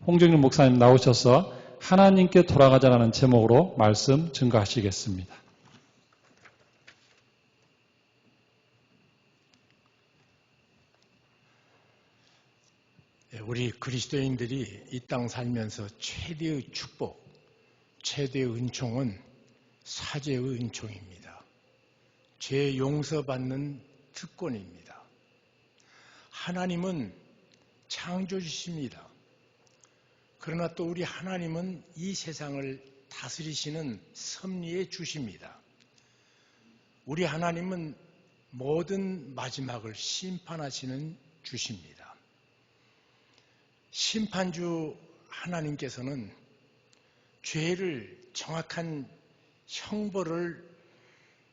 홍정윤 목사님 나오셔서 하나님께 돌아가자라는 제목으로 말씀 증거하시겠습니다. 우리 그리스도인들이 이 땅 살면서 최대의 축복, 최대의 은총은 사죄의 은총입니다. 죄 용서받는 특권입니다. 하나님은 창조주십니다. 그러나 또 우리 하나님은 이 세상을 다스리시는 섭리의 주십니다. 우리 하나님은 모든 마지막을 심판하시는 주십니다. 심판주 하나님께서는 죄를 정확한 형벌을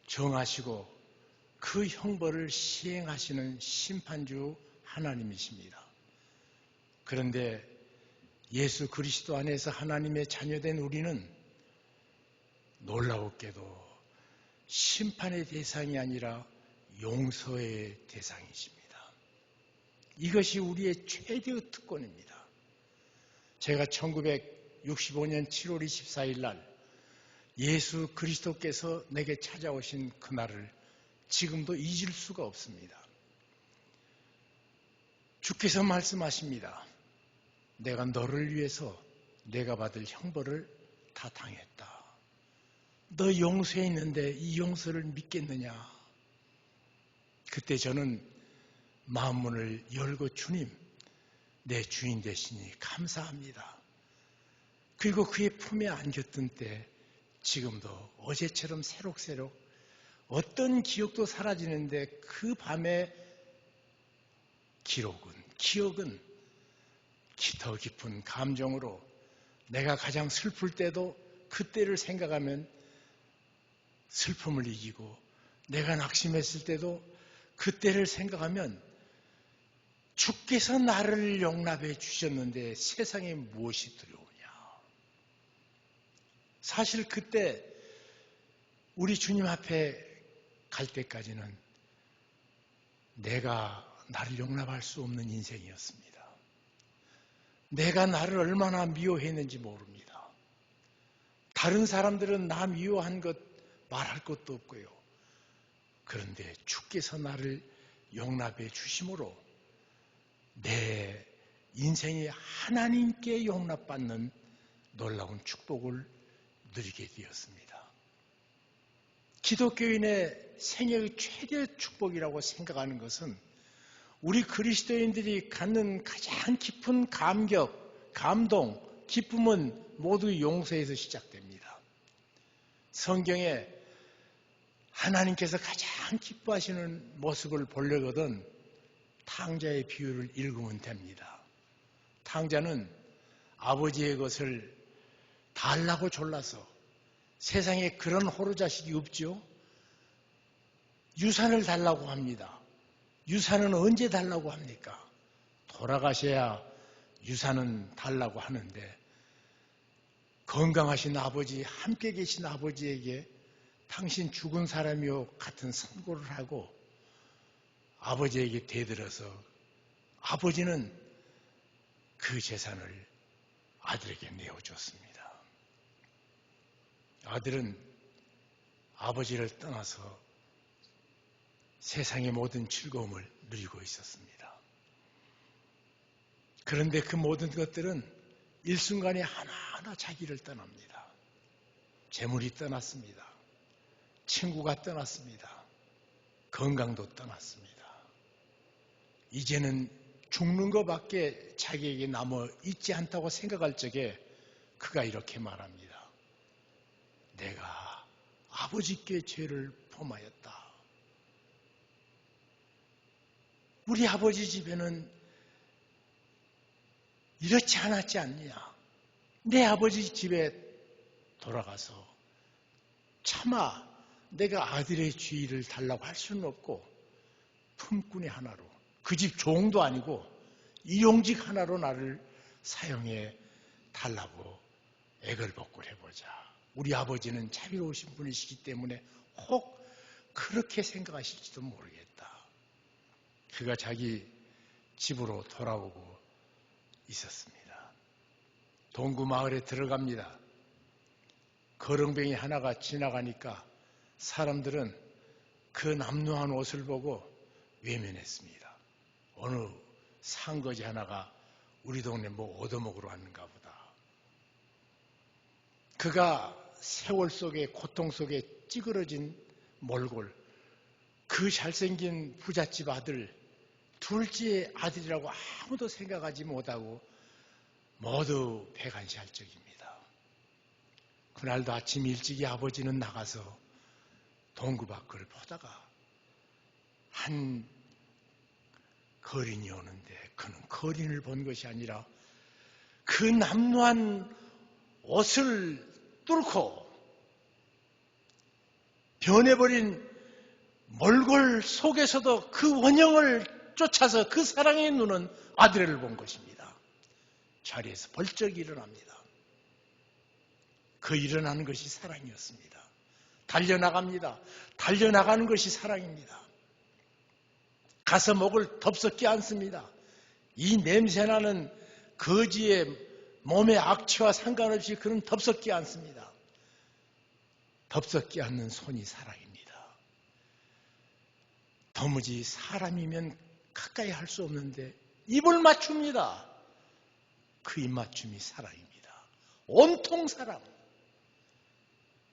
정하시고 그 형벌을 시행하시는 심판주 하나님이십니다. 그런데 예수 그리스도 안에서 하나님의 자녀된 우리는 놀라웠게도 심판의 대상이 아니라 용서의 대상이십니다. 이것이 우리의 최대의 특권입니다. 제가 1965년 7월 24일 날 예수 그리스도께서 내게 찾아오신 그날을 지금도 잊을 수가 없습니다. 주께서 말씀하십니다. 내가 너를 위해서 내가 받을 형벌을 다 당했다. 너 용서했는데 이 용서를 믿겠느냐? 그때 저는 마음문을 열고 주님, 내 주인 되시니 감사합니다. 그리고 그의 품에 안겼던 때 지금도 어제처럼 새록새록 어떤 기억도 사라지는데 그 밤의 기억은 더 깊은 감정으로 내가 가장 슬플 때도 그때를 생각하면 슬픔을 이기고 내가 낙심했을 때도 그때를 생각하면 주께서 나를 용납해 주셨는데 세상에 무엇이 두려우냐. 사실 그때 우리 주님 앞에 갈 때까지는 내가 나를 용납할 수 없는 인생이었습니다. 내가 나를 얼마나 미워했는지 모릅니다. 다른 사람들은 나 미워한 것 말할 것도 없고요. 그런데 주께서 나를 용납해 주심으로 내 인생이 하나님께 용납받는 놀라운 축복을 누리게 되었습니다. 기독교인의 생애의 최대 축복이라고 생각하는 것은 우리 그리스도인들이 갖는 가장 깊은 감격, 감동, 기쁨은 모두 용서에서 시작됩니다. 성경에 하나님께서 가장 기뻐하시는 모습을 보려거든 탕자의 비유를 읽으면 됩니다. 탕자는 아버지의 것을 달라고 졸라서 세상에 그런 호루자식이 없죠. 유산을 달라고 합니다. 유산은 언제 달라고 합니까? 돌아가셔야 유산은 달라고 하는데 건강하신 아버지, 함께 계신 아버지에게 당신 죽은 사람이요 같은 선고를 하고 아버지에게 대들어서 아버지는 그 재산을 아들에게 내어줬습니다. 아들은 아버지를 떠나서 세상의 모든 즐거움을 누리고 있었습니다. 그런데 그 모든 것들은 일순간에 하나하나 자기를 떠납니다. 재물이 떠났습니다. 친구가 떠났습니다. 건강도 떠났습니다. 이제는 죽는 것밖에 자기에게 남아 있지 않다고 생각할 적에 그가 이렇게 말합니다. 내가 아버지께 죄를 범하였다. 우리 아버지 집에는 이렇지 않았지 않느냐. 내 아버지 집에 돌아가서 차마 내가 아들의 주의를 달라고 할 수는 없고 품꾼의 하나로 그 집 종도 아니고 이용직 하나로 나를 사용해 달라고 애걸복걸 해보자. 우리 아버지는 자비로우신 분이시기 때문에 혹 그렇게 생각하실지도 모르겠다. 그가 자기 집으로 돌아오고 있었습니다. 동구 마을에 들어갑니다. 거렁뱅이 하나가 지나가니까 사람들은 그 남루한 옷을 보고 외면했습니다. 어느 상거지 하나가 우리 동네 뭐 얻어먹으러 왔는가 보다. 그가 세월 속에 고통 속에 찌그러진 몰골, 그 잘생긴 부잣집 아들, 둘째 아들이라고 아무도 생각하지 못하고 모두 배관시할 적입니다. 그날도 아침 일찍이 아버지는 나가서 동구 밖을 보다가 한 거린이 오는데 그는 거린을 본 것이 아니라 그 남루한 옷을 뚫고 변해버린 몰골 속에서도 그 원형을 쫓아서 그 사랑의 눈은 아들을 본 것입니다. 자리에서 벌쩍 일어납니다. 그 일어나는 것이 사랑이었습니다. 달려나갑니다. 달려나가는 것이 사랑입니다. 가서 목을 덥석 껴안습니다. 이 냄새나는 거지의 몸의 악취와 상관없이 그는 덥석 껴안습니다. 덥석 껴안는 손이 사랑입니다. 도무지 사람이면 가까이 할 수 없는데 입을 맞춥니다. 그 입맞춤이 사랑입니다. 온통 사랑.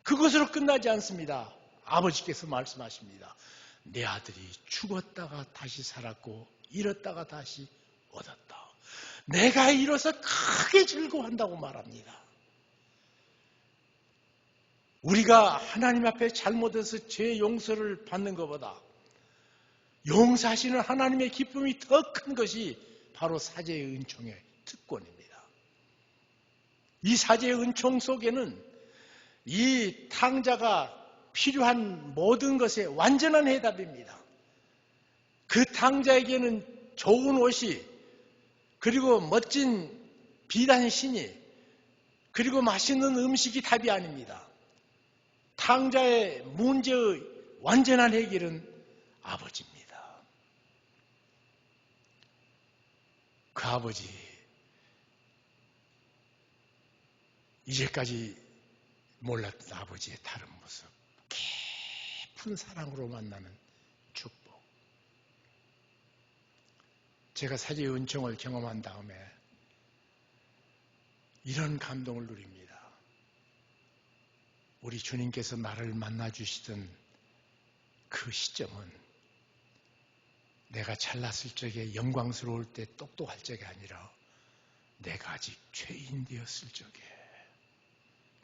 그것으로 끝나지 않습니다. 아버지께서 말씀하십니다. 내 아들이 죽었다가 다시 살았고 잃었다가 다시 얻었다. 내가 잃어서 크게 즐거워한다고 말합니다. 우리가 하나님 앞에 잘못해서 죄 용서를 받는 것보다 용서하시는 하나님의 기쁨이 더 큰 것이 바로 사제의 은총의 특권입니다. 이 사제의 은총 속에는 이 탕자가 필요한 모든 것에 완전한 해답입니다. 그 탕자에게는 좋은 옷이, 그리고 멋진 비단신이, 그리고 맛있는 음식이 답이 아닙니다. 탕자의 문제의 완전한 해결은 아버지입니다. 그 아버지, 이제까지 몰랐던 아버지의 다른 모습, 깊은 사랑으로 만나는 축복. 제가 사제의 은총을 경험한 다음에 이런 감동을 누립니다. 우리 주님께서 나를 만나주시던 그 시점은 내가 잘났을 적에, 영광스러울 때, 똑똑할 적이 아니라 내가 아직 죄인 되었을 적에.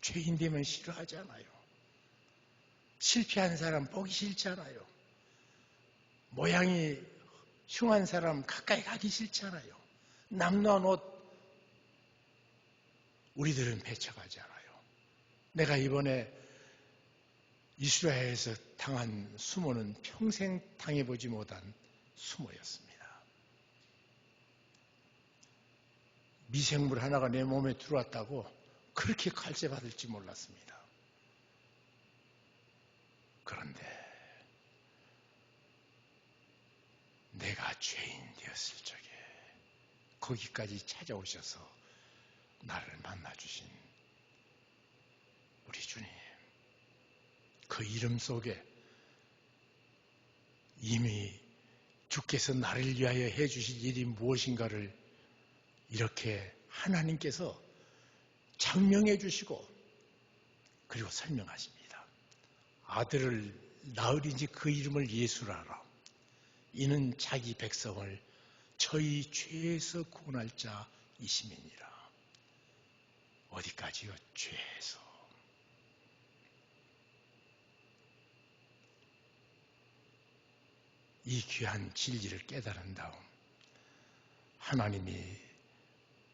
죄인 되면 싫어하잖아요. 실패한 사람 보기 싫잖아요. 모양이 흉한 사람 가까이 가기 싫잖아요. 남루한 옷 우리들은 배척하잖아요. 내가 이번에 이스라엘에서 당한 수모는 평생 당해보지 못한 수모였습니다. 미생물 하나가 내 몸에 들어왔다고 그렇게 칼죄받을지 몰랐습니다. 그런데 내가 죄인 되었을 적에 거기까지 찾아오셔서 나를 만나주신 우리 주님, 그 이름 속에 이미 주께서 나를 위하여 해주실 일이 무엇인가를 이렇게 하나님께서 장명해 주시고 그리고 설명하십니다. 아들을 낳으리니 그 이름을 예수라라. 이는 자기 백성을 저희 죄에서 구원할 자이심이니라. 어디까지요? 죄에서. 이 귀한 진리를 깨달은 다음 하나님이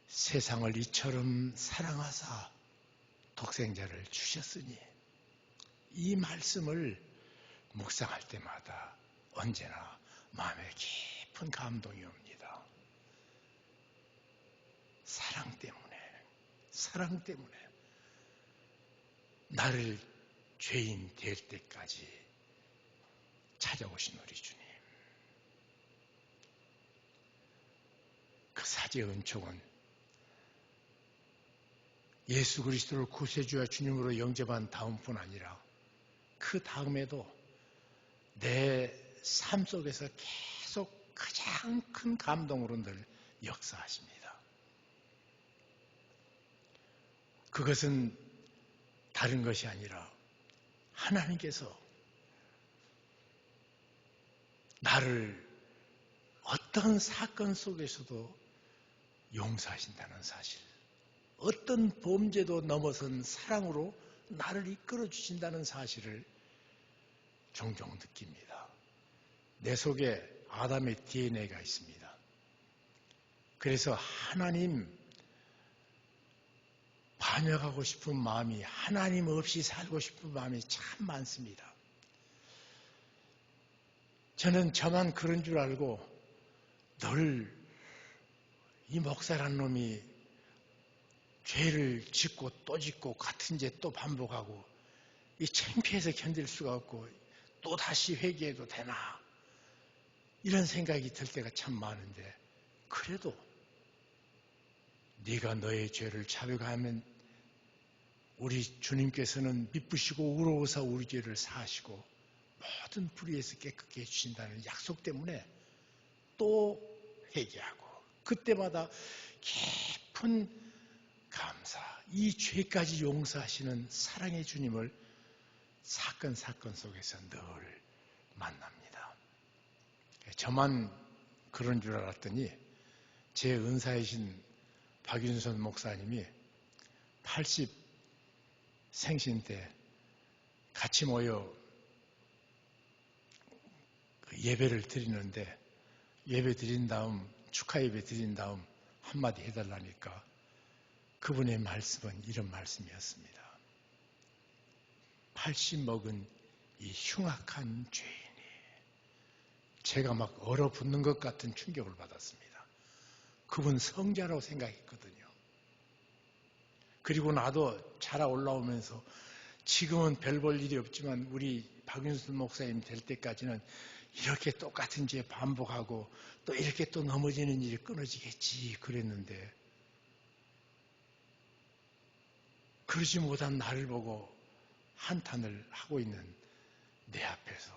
세상을 이처럼 사랑하사 독생자를 주셨으니 이 말씀을 묵상할 때마다 언제나 마음에 깊은 감동이 옵니다. 사랑 때문에 나를 죄인 될 때까지 찾아오신 우리 주님. 그 사제의 은총은 예수 그리스도를 구세주와 주님으로 영접한 다음뿐 아니라 그 다음에도 내 삶 속에서 계속 가장 큰 감동으로 늘 역사하십니다. 그것은 다른 것이 아니라 하나님께서 나를 어떤 사건 속에서도 용서하신다는 사실, 어떤 범죄도 넘어선 사랑으로 나를 이끌어 주신다는 사실을 종종 느낍니다. 내 속에 아담의 DNA가 있습니다. 그래서 하나님 반역하고 싶은 마음이, 하나님 없이 살고 싶은 마음이 참 많습니다. 저는 저만 그런 줄 알고 늘 이 목사라는 놈이 죄를 짓고 또 짓고 같은 죄 또 반복하고 이 창피해서 견딜 수가 없고 또 다시 회개해도 되나 이런 생각이 들 때가 참 많은데, 그래도 네가 너의 죄를 자백하면 우리 주님께서는 미쁘시고 의로우사 우리 죄를 사하시고 모든 불의에서 깨끗게 해주신다는 약속 때문에 또 회개하고, 그때마다 깊은 감사, 이 죄까지 용서하시는 사랑의 주님을 사건 속에서 늘 만납니다. 저만 그런 줄 알았더니 제 은사이신 박윤선 목사님이 80 생신 때 같이 모여 예배를 드리는데, 예배 드린 다음, 축하 예배 드린 다음 한마디 해달라니까 그분의 말씀은 이런 말씀이었습니다. 80 먹은 이 흉악한 죄인이, 제가 막 얼어붙는 것 같은 충격을 받았습니다. 그분 성자라고 생각했거든요. 그리고 나도 자라 올라오면서 지금은 별 볼 일이 없지만 우리 박윤순 목사님 될 때까지는 이렇게 똑같은 죄 반복하고 또 이렇게 또 넘어지는 일이 끊어지겠지 그랬는데, 그러지 못한 나를 보고 한탄을 하고 있는 내 앞에서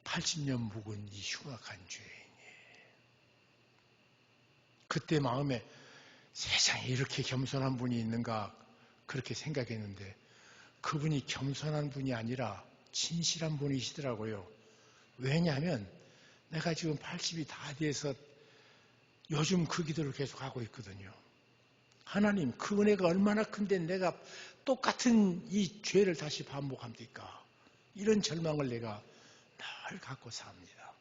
80년 묵은 이 흉악한 죄인이, 그때 마음에 세상에 이렇게 겸손한 분이 있는가 그렇게 생각했는데, 그분이 겸손한 분이 아니라 진실한 분이시더라고요. 왜냐하면 내가 지금 80이 다 돼서 요즘 그 기도를 계속 하고 있거든요. 하나님, 그 은혜가 얼마나 큰데 내가 똑같은 이 죄를 다시 반복합니까? 이런 절망을 내가 늘 갖고 삽니다.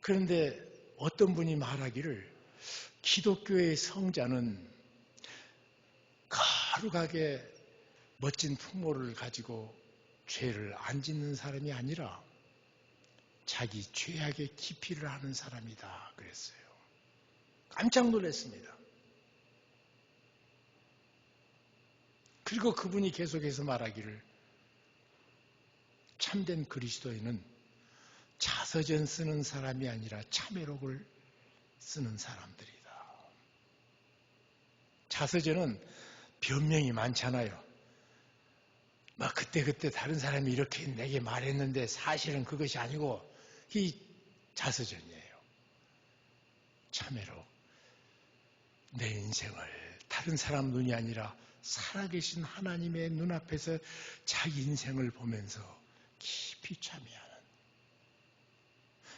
그런데 어떤 분이 말하기를 기독교의 성자는 거룩하게 멋진 풍모를 가지고 죄를 안 짓는 사람이 아니라 자기 죄악의 깊이를 하는 사람이다 그랬어요. 깜짝 놀랐습니다. 그리고 그분이 계속해서 말하기를 참된 그리스도인은 자서전 쓰는 사람이 아니라 참회록을 쓰는 사람들이다. 자서전은 변명이 많잖아요. 막 그때 다른 사람이 이렇게 내게 말했는데 사실은 그것이 아니고, 이 자서전이에요. 참회록, 내 인생을 다른 사람 눈이 아니라 살아계신 하나님의 눈앞에서 자기 인생을 보면서 깊이 참회하는,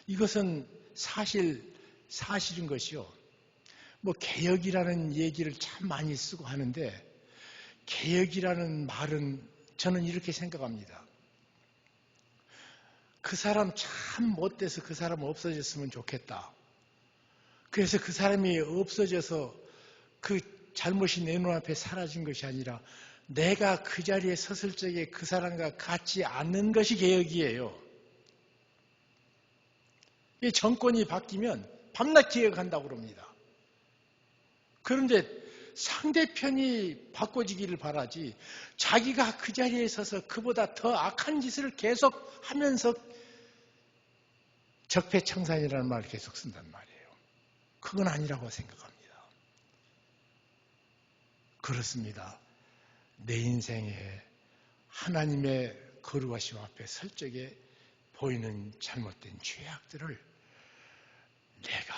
이것은 사실인 것이요. 뭐 개혁이라는 얘기를 참 많이 쓰고 하는데, 개혁이라는 말은 저는 이렇게 생각합니다. 그 사람 참 못돼서 그 사람 없어졌으면 좋겠다. 그래서 그 사람이 없어져서 그 잘못이 내 눈앞에 사라진 것이 아니라 내가 그 자리에 섰을 적에 그 사람과 같지 않는 것이 개혁이에요. 이 정권이 바뀌면 밤낮 개혁한다고 그럽니다. 그런데 상대편이 바꿔지기를 바라지 자기가 그 자리에 서서 그보다 더 악한 짓을 계속 하면서 적폐청산이라는 말을 계속 쓴단 말이에요. 그건 아니라고 생각합니다. 그렇습니다. 내 인생에 하나님의 거룩하심 앞에 설적에 보이는 잘못된 죄악들을 내가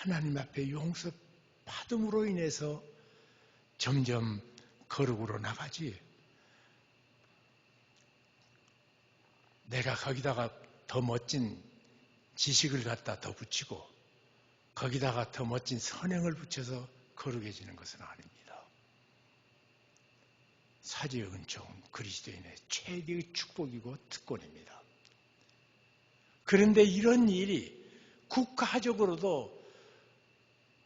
하나님 앞에 용서받음으로 인해서 점점 거룩으로 나가지, 내가 거기다가 더 멋진 지식을 갖다 더 붙이고 거기다가 더 멋진 선행을 붙여서 거룩해지는 것은 아닙니다. 사죄의 은총은 그리스도인의 최대의 축복이고 특권입니다. 그런데 이런 일이 국가적으로도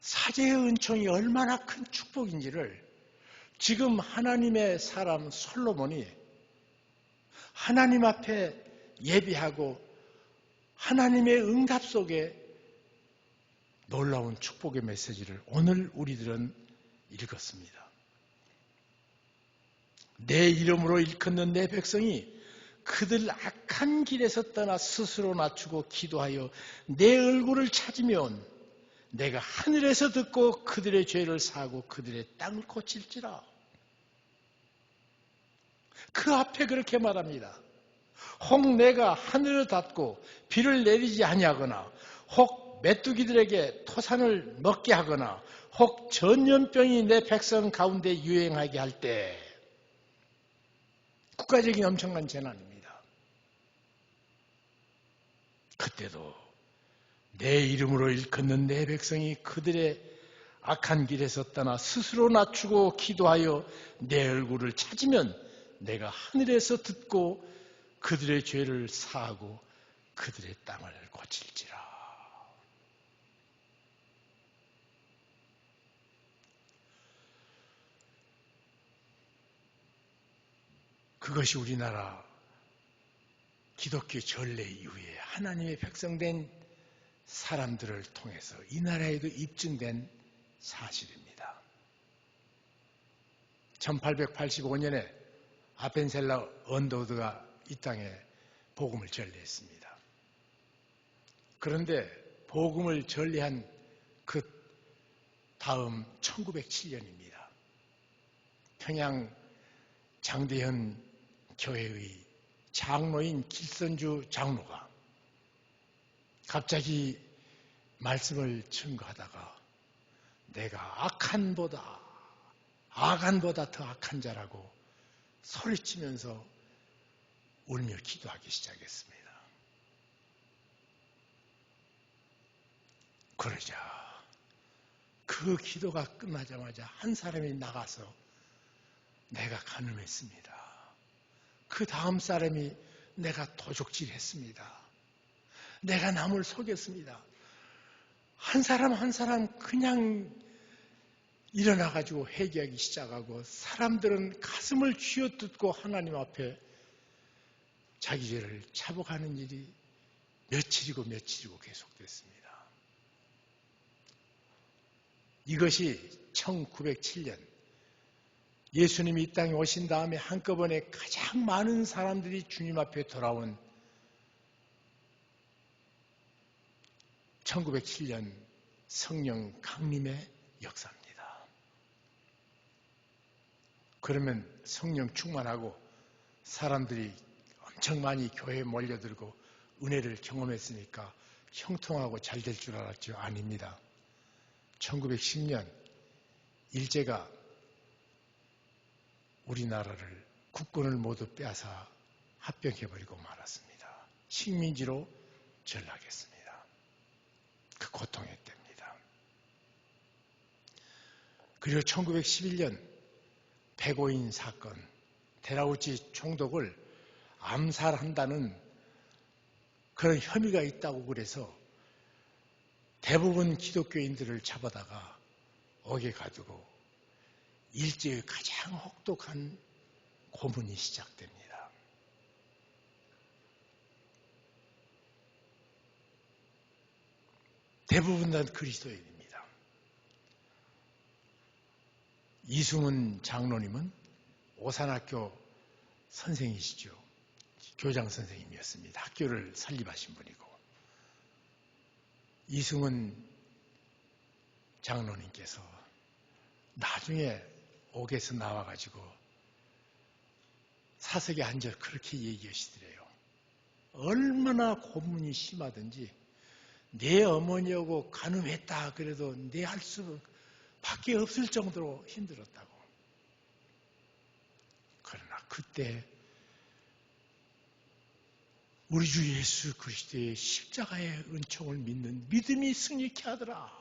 사죄의 은총이 얼마나 큰 축복인지를 지금 하나님의 사람 솔로몬이 하나님 앞에 예비하고 하나님의 응답 속에 놀라운 축복의 메시지를 오늘 우리들은 읽었습니다. 내 이름으로 일컫는 내 백성이 그들 악한 길에서 떠나 스스로 낮추고 기도하여 내 얼굴을 찾으면 내가 하늘에서 듣고 그들의 죄를 사하고 그들의 땅을 고칠지라. 그 앞에 그렇게 말합니다. 혹 내가 하늘을 닫고 비를 내리지 아니하거나 혹 메뚜기들에게 토산을 먹게 하거나 혹 전염병이 내 백성 가운데 유행하게 할 때, 국가적인 엄청난 재난입니다. 그때도 내 이름으로 일컫는 내 백성이 그들의 악한 길에서 떠나 스스로 낮추고 기도하여 내 얼굴을 찾으면 내가 하늘에서 듣고 그들의 죄를 사하고 그들의 땅을 고칠지라. 그것이 우리나라 기독교 전례 이후에 하나님의 백성된 사람들을 통해서 이 나라에도 입증된 사실입니다. 1885년에 아펜셀라 언더우드가 이 땅에 복음을 전례했습니다. 그런데 복음을 전례한 그 다음 1907년입니다. 평양 장대현 교회의 장로인 길선주 장로가 갑자기 말씀을 증거하다가 내가 아간보다 더 악한 자라고 소리치면서 울며 기도하기 시작했습니다. 그러자 그 기도가 끝나자마자 한 사람이 나가서 내가 간음했습니다. 그 다음 사람이 내가 도적질했습니다. 내가 남을 속였습니다. 한 사람 한 사람 그냥 일어나가지고 회개하기 시작하고 사람들은 가슴을 쥐어뜯고 하나님 앞에 자기 죄를 차복하는 일이 며칠이고 계속됐습니다. 이것이 1907년 예수님이 이 땅에 오신 다음에 한꺼번에 가장 많은 사람들이 주님 앞에 돌아온 1907년 성령 강림의 역사입니다. 그러면 성령 충만하고 사람들이 엄청 많이 교회에 몰려들고 은혜를 경험했으니까 형통하고 잘 될 줄 알았죠? 아닙니다. 1910년 일제가 우리나라를 국권을 모두 빼앗아 합병해버리고 말았습니다. 식민지로 전락했습니다. 그 고통의 때입니다. 그리고 1911년 백오인 사건, 데라우치 총독을 암살한다는 그런 혐의가 있다고 그래서 대부분 기독교인들을 잡아다가 옥에 가두고 일제의 가장 혹독한 고문이 시작됩니다. 대부분 다 그리스도인입니다. 이승훈 장로님은 오산학교 선생이시죠. 교장 선생님이었습니다. 학교를 설립하신 분이고 이승훈 장로님께서 나중에 옥에서 나와가지고 사석에 앉아 그렇게 얘기하시더래요. 얼마나 고문이 심하든지 내 어머니하고 간음했다 그래도 내 할 수밖에 없을 정도로 힘들었다고. 그러나 그때 우리 주 예수 그리스도의 십자가의 은총을 믿는 믿음이 승리케 하더라.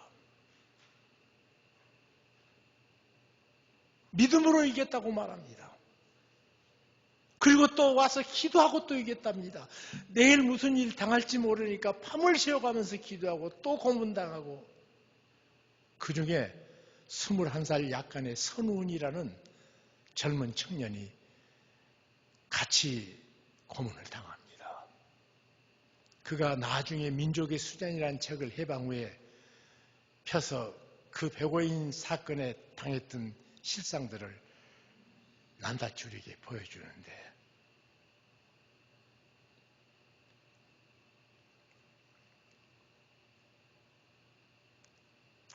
믿음으로 이겼다고 말합니다. 그리고 또 와서 기도하고 또 이겼답니다. 내일 무슨 일 당할지 모르니까 밤을 새워가면서 기도하고 또 고문당하고, 그 중에 21살 약간의 선우은이라는 젊은 청년이 같이 고문을 당합니다. 그가 나중에 민족의 수장이라는 책을 해방 후에 펴서 그 백오인 사건에 당했던 실상들을 난다줄이게 보여주는데,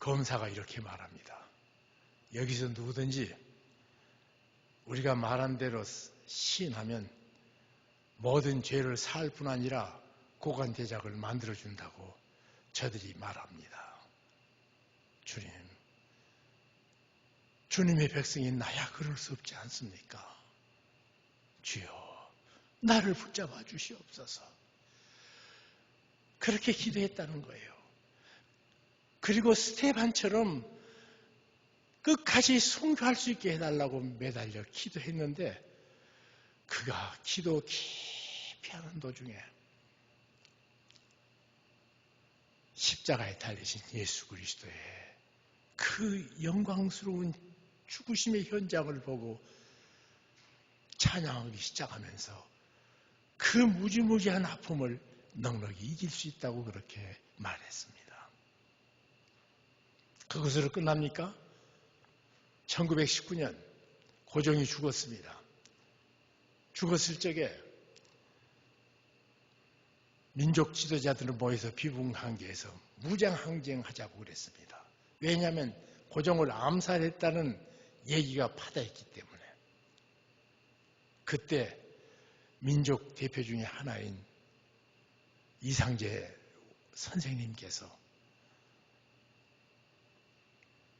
검사가 이렇게 말합니다. 여기서 누구든지 우리가 말한 대로 시인하면 모든 죄를 사할 뿐 아니라 고관대작을 만들어준다고 저들이 말합니다. 주님, 주님의 백성인 나야 그럴 수 없지 않습니까? 주여, 나를 붙잡아 주시옵소서. 그렇게 기도했다는 거예요. 그리고 스테반처럼 끝까지 순교할 수 있게 해달라고 매달려 기도했는데, 그가 기도 깊이 하는 도중에 십자가에 달리신 예수 그리스도의 그 영광스러운 죽으심의 현장을 보고 찬양하기 시작하면서 그 무지무지한 아픔을 넉넉히 이길 수 있다고 그렇게 말했습니다. 그것으로 끝납니까? 1919년 고종이 죽었습니다. 죽었을 적에 민족 지도자들을 모여서 비붕항계에서 무장항쟁하자고 그랬습니다. 왜냐하면 고종을 암살했다는 얘기가 파다했기 때문에. 그때 민족 대표 중에 하나인 이상재 선생님께서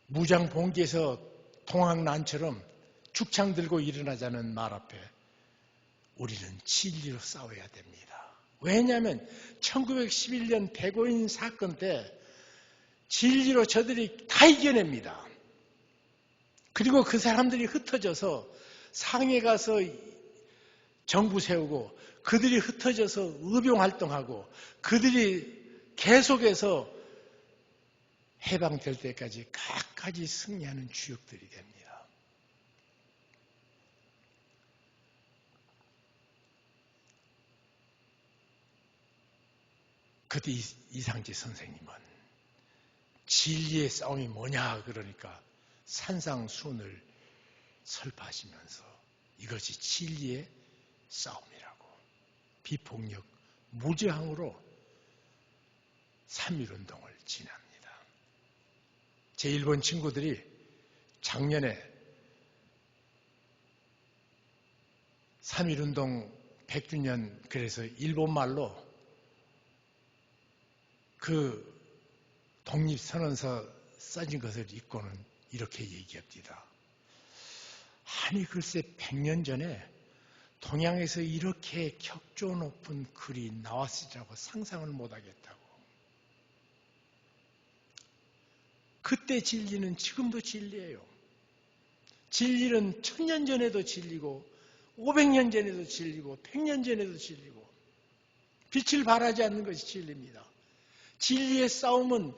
무장봉기에서 동학난처럼 죽창 들고 일어나자는 말 앞에 우리는 진리로 싸워야 됩니다. 왜냐하면 1911년 백오인 사건 때 진리로 저들이 다 이겨냅니다. 그리고 그 사람들이 흩어져서 상해 가서 정부 세우고, 그들이 흩어져서 의병활동하고, 그들이 계속해서 해방될 때까지 끝까지 승리하는 주역들이 됩니다. 그때 이상재 선생님은 진리의 싸움이 뭐냐 그러니까 산상수훈을 설파하시면서 이것이 진리의 싸움이라고 비폭력 무저항으로 3.1운동을 진행합니다. 제 일본 친구들이 작년에 3.1운동 100주년 그래서 일본말로 그 독립선언서 써진 것을 읽고는 이렇게 얘기합니다. 아니 글쎄 100년 전에 동양에서 이렇게 격조 높은 글이 나왔으리라고 상상을 못하겠다고. 그때 진리는 지금도 진리예요. 진리는 1000년 전에도 진리고 500년 전에도 진리고 100년 전에도 진리고 빛을 발하지 않는 것이 진리입니다. 진리의 싸움은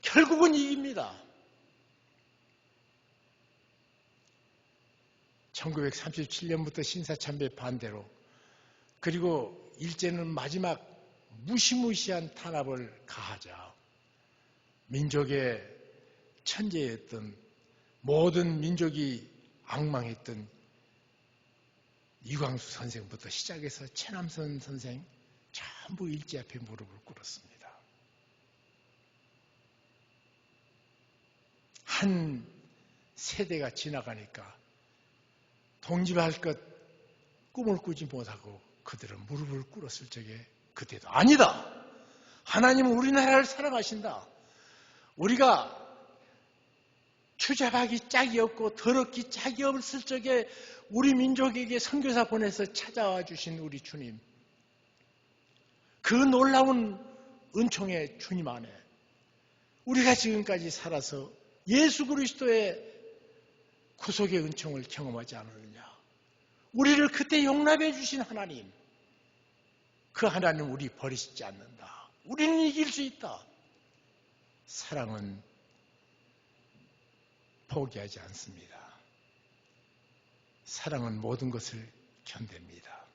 결국은 이깁니다. 1937년부터 신사참배 반대로, 그리고 일제는 마지막 무시무시한 탄압을 가하자 민족의 천재였던, 모든 민족이 악망했던 이광수 선생부터 시작해서 최남선 선생 전부 일제 앞에 무릎을 꿇었습니다. 한 세대가 지나가니까 독립할 것 꿈을 꾸지 못하고 그들은 무릎을 꿇었을 적에 그때도 아니다. 하나님은 우리나라를 사랑하신다. 우리가 추잡하기 짝이 없고 더럽기 짝이 없을 적에 우리 민족에게 선교사 보내서 찾아와 주신 우리 주님, 그 놀라운 은총의 주님 안에 우리가 지금까지 살아서 예수 그리스도의 구속의 은총을 경험하지 않았느냐. 우리를 그때 용납해 주신 하나님, 그 하나님 우리 버리시지 않는다. 우리는 이길 수 있다. 사랑은 포기하지 않습니다. 사랑은 모든 것을 견딥니다.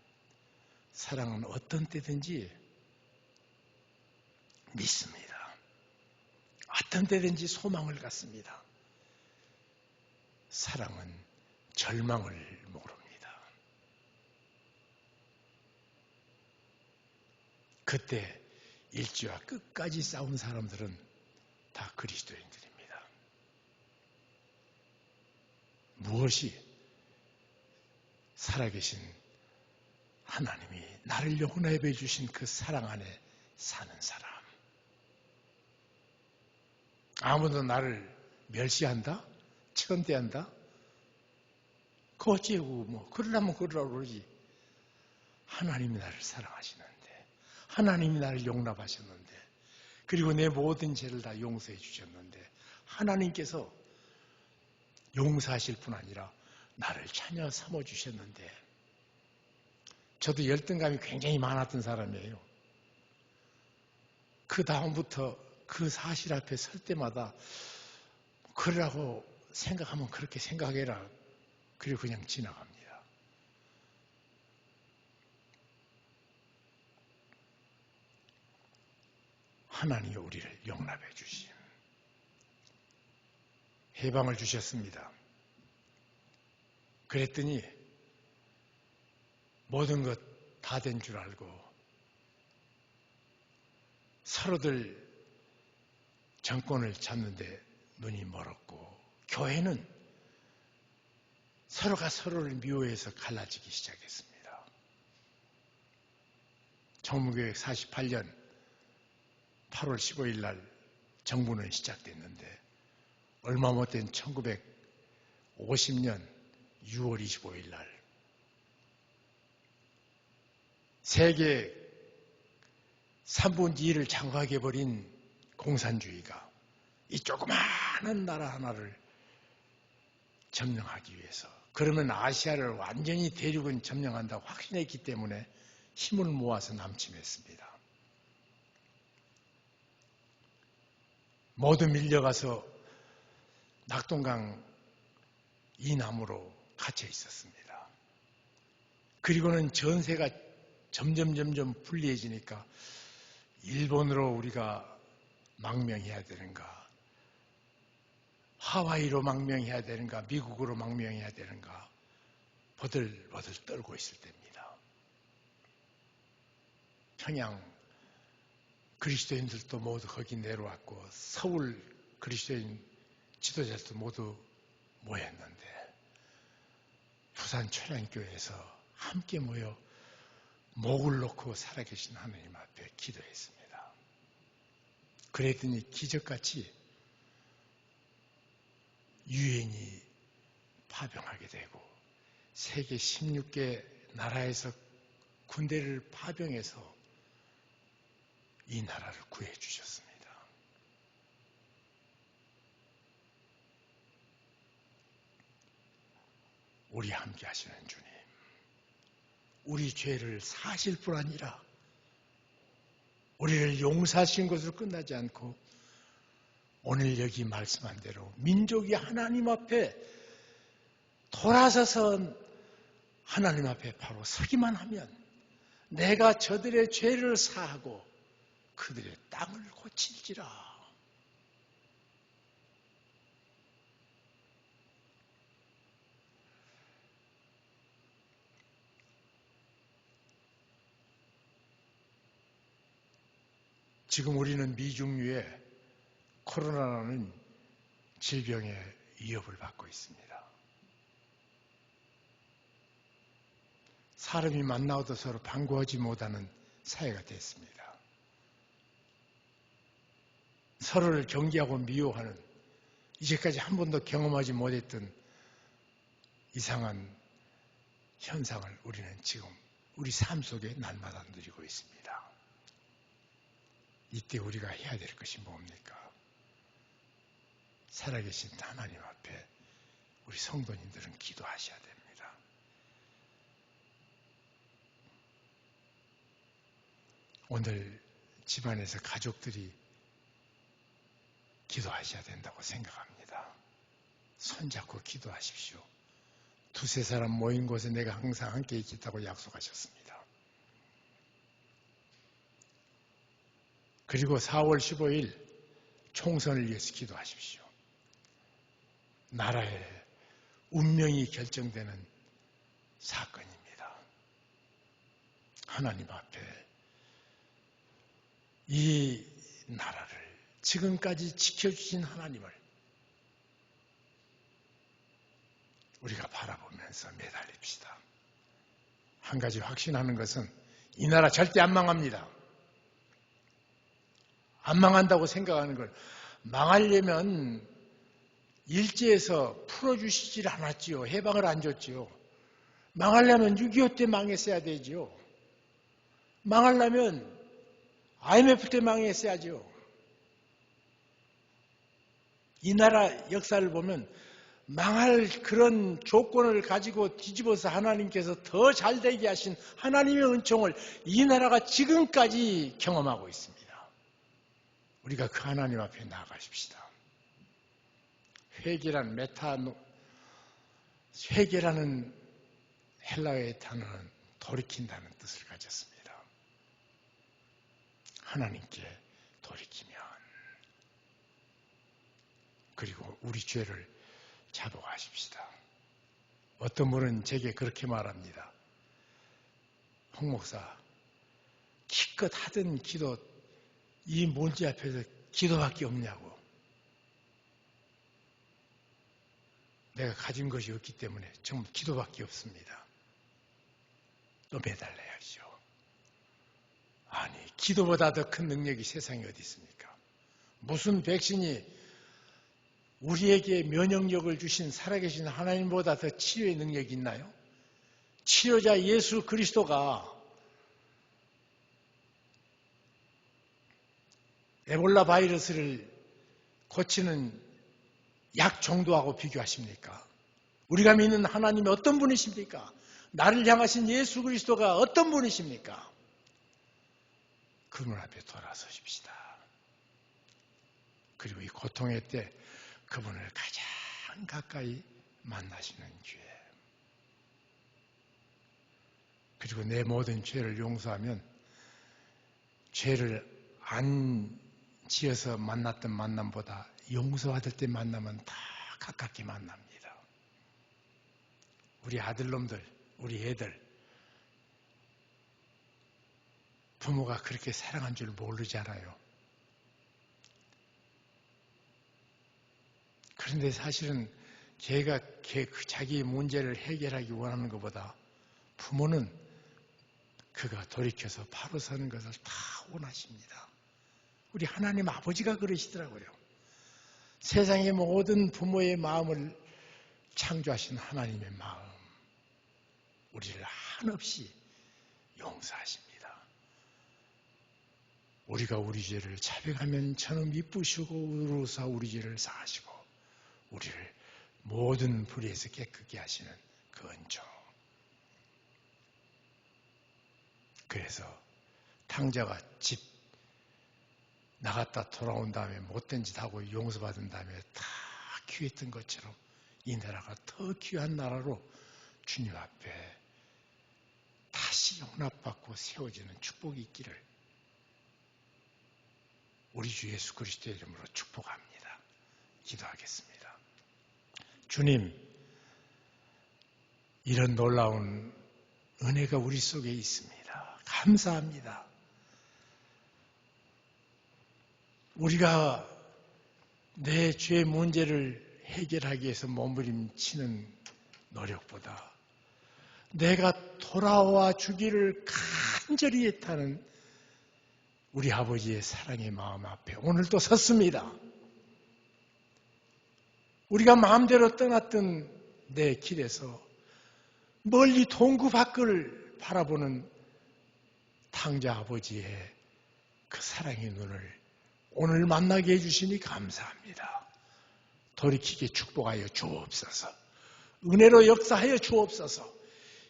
사랑은 어떤 때든지 믿습니다. 어떤 때든지 소망을 갖습니다. 사랑은 절망을 모릅니다. 그때 일지와 끝까지 싸운 사람들은 다 그리스도인들입니다. 무엇이 살아계신 하나님이 나를 용납해 주신 그 사랑 안에 사는 사람. 아무도 나를 멸시한다? 천대한다? 그 어찌고 뭐 그러려면 그러라고 그러지. 하나님이 나를 사랑하시는데, 하나님이 나를 용납하셨는데, 그리고 내 모든 죄를 다 용서해 주셨는데, 하나님께서 용서하실 뿐 아니라 나를 자녀 삼아 주셨는데, 저도 열등감이 굉장히 많았던 사람이에요. 그 다음부터 그 사실 앞에 설 때마다 그러라고 생각하면 그렇게 생각해라. 그리고 그냥 지나갑니다. 하나님이 우리를 용납해 주심. 해방을 주셨습니다. 그랬더니 모든 것 다 된 줄 알고 서로들 정권을 잡는데 눈이 멀었고, 교회는 서로가 서로를 미워해서 갈라지기 시작했습니다. 정무개혁 48년 8월 15일 날 정부는 시작됐는데 얼마 못된 1950년 6월 25일 날 세계 3분의 2를 장악해버린 공산주의가 이 조그마한 나라 하나를 점령하기 위해서, 그러면 아시아를 완전히 대륙은 점령한다고 확신했기 때문에 힘을 모아서 남침했습니다. 모두 밀려가서 낙동강 이남으로 갇혀 있었습니다. 그리고는 전세가 점점 불리해지니까 일본으로 우리가 망명해야 되는가, 하와이로 망명해야 되는가, 미국으로 망명해야 되는가 버들버들 떨고 있을 때입니다. 평양 그리스도인들도 모두 거기 내려왔고 서울 그리스도인 지도자들도 모두 모였는데 부산 초량교회에서 함께 모여 목을 놓고 살아계신 하나님 앞에 기도했습니다. 그랬더니 기적같이 유엔이 파병하게 되고 세계 16개 나라에서 군대를 파병해서 이 나라를 구해 주셨습니다. 우리 함께 하시는 주님, 우리 죄를 사실 뿐 아니라 우리를 용서하신 것으로 끝나지 않고 오늘 여기 말씀한 대로 민족이 하나님 앞에 돌아서서 하나님 앞에 바로 서기만 하면 내가 저들의 죄를 사하고 그들의 땅을 고칠지라. 지금 우리는 미중유의 코로나라는 질병에 위협을 받고 있습니다. 사람이 만나도 서로 반가워하지 못하는 사회가 됐습니다. 서로를 경계하고 미워하는, 이제까지 한 번도 경험하지 못했던 이상한 현상을 우리는 지금 우리 삶 속에 날마다 누리고 있습니다. 이때 우리가 해야 될 것이 뭡니까? 살아계신 하나님 앞에 우리 성도님들은 기도하셔야 됩니다. 오늘 집안에서 가족들이 기도하셔야 된다고 생각합니다. 손잡고 기도하십시오. 두세 사람 모인 곳에 내가 항상 함께 있겠다고 약속하셨습니다. 그리고 4월 15일 총선을 위해서 기도하십시오. 나라의 운명이 결정되는 사건입니다. 하나님 앞에 이 나라를 지금까지 지켜주신 하나님을 우리가 바라보면서 매달립시다. 한 가지 확신하는 것은 이 나라 절대 안 망합니다. 안 망한다고 생각하는 걸, 망하려면 일제에서 풀어주시질 않았지요. 해방을 안 줬지요. 망하려면 6.25 때 망했어야 되지요. 망하려면 IMF 때 망했어야죠. 이 나라 역사를 보면 망할 그런 조건을 가지고 뒤집어서 하나님께서 더 잘되게 하신 하나님의 은총을 이 나라가 지금까지 경험하고 있습니다. 우리가 그 하나님 앞에 나아가십시다. 회개라는 헬라어의 단어는 돌이킨다는 뜻을 가졌습니다. 하나님께 돌이키면, 그리고 우리 죄를 자복하십시다. 어떤 분은 제게 그렇게 말합니다. 홍 목사, 기껏 하던 기도, 이 문제 앞에서 기도밖에 없냐고. 내가 가진 것이 없기 때문에 정말 기도밖에 없습니다. 또 매달려야죠. 아니, 기도보다 더 큰 능력이 세상에 어디 있습니까? 무슨 백신이 우리에게 면역력을 주신 살아계신 하나님보다 더 치료의 능력이 있나요? 치료자 예수 그리스도가 에볼라 바이러스를 고치는 약 정도하고 비교하십니까? 우리가 믿는 하나님이 어떤 분이십니까? 나를 향하신 예수 그리스도가 어떤 분이십니까? 그분 앞에 돌아서십시다. 그리고 이 고통의 때 그분을 가장 가까이 만나시는 기회. 그리고 내 모든 죄를 용서하면 죄를 안 지어서 만났던 만남보다 용서받을 때 만나면 다 가깝게 만납니다. 우리 아들놈들, 우리 애들, 부모가 그렇게 사랑한 줄 모르잖아요. 그런데 사실은 걔가 자기 문제를 해결하기 원하는 것보다 부모는 그가 돌이켜서 바로 서는 것을 다 원하십니다. 우리 하나님 아버지가 그러시더라고요. 세상의 모든 부모의 마음을 창조하신 하나님의 마음, 우리를 한없이 용서하십니다. 우리가 우리 죄를 자백하면 저는 미쁘시고 의로우사 우리 죄를 사하시고 우리를 모든 불의에서 깨끗게 하시는 그 은총. 그래서 탕자가 집 나갔다 돌아온 다음에 못된 짓 하고 용서받은 다음에 다 귀했던 것처럼 이 나라가 더 귀한 나라로 주님 앞에 다시 용납받고 세워지는 축복이 있기를 우리 주 예수 그리스도의 이름으로 축복합니다. 기도하겠습니다. 주님, 이런 놀라운 은혜가 우리 속에 있습니다. 감사합니다. 우리가 내 죄 문제를 해결하기 위해서 몸부림치는 노력보다 내가 돌아와 주기를 간절히 애타는 우리 아버지의 사랑의 마음 앞에 오늘도 섰습니다. 우리가 마음대로 떠났던 내 길에서 멀리 동구 밖을 바라보는 탕자 아버지의 그 사랑의 눈을 오늘 만나게 해주시니 감사합니다. 돌이키게 축복하여 주옵소서. 은혜로 역사하여 주옵소서.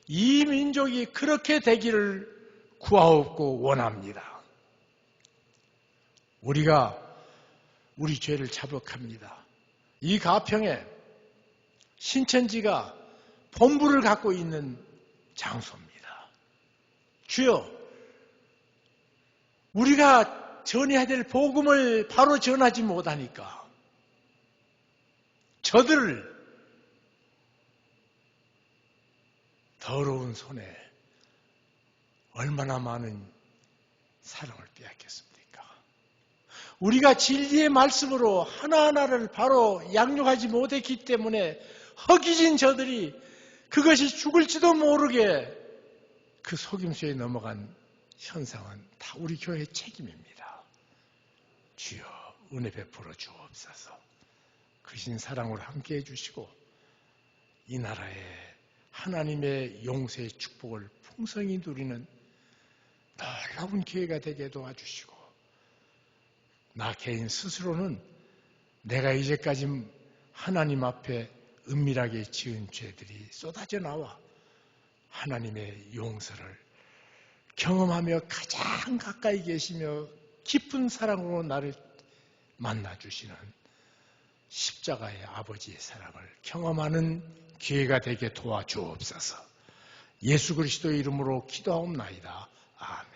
이 민족이 그렇게 되기를 구하옵고 원합니다. 우리가 우리 죄를 자복합니다. 이 가평에 신천지가 본부를 갖고 있는 장소입니다. 주여, 우리가 전해야 될 복음을 바로 전하지 못하니까 저들을 더러운 손에 얼마나 많은 사랑을 빼앗겼습니까? 우리가 진리의 말씀으로 하나하나를 바로 양육하지 못했기 때문에 허기진 저들이 그것이 죽을지도 모르게 그 속임수에 넘어간 현상은 다 우리 교회의 책임입니다. 주여 은혜 베풀어 주옵소서. 크신 사랑으로 함께해 주시고 이 나라에 하나님의 용서의 축복을 풍성히 누리는 놀라운 기회가 되게 도와주시고 나 개인 스스로는 내가 이제까지 하나님 앞에 은밀하게 지은 죄들이 쏟아져 나와 하나님의 용서를 경험하며 가장 가까이 계시며 깊은 사랑으로 나를 만나주시는 십자가의 아버지의 사랑을 경험하는 기회가 되게 도와주옵소서. 예수 그리스도의 이름으로 기도하옵나이다. 아멘.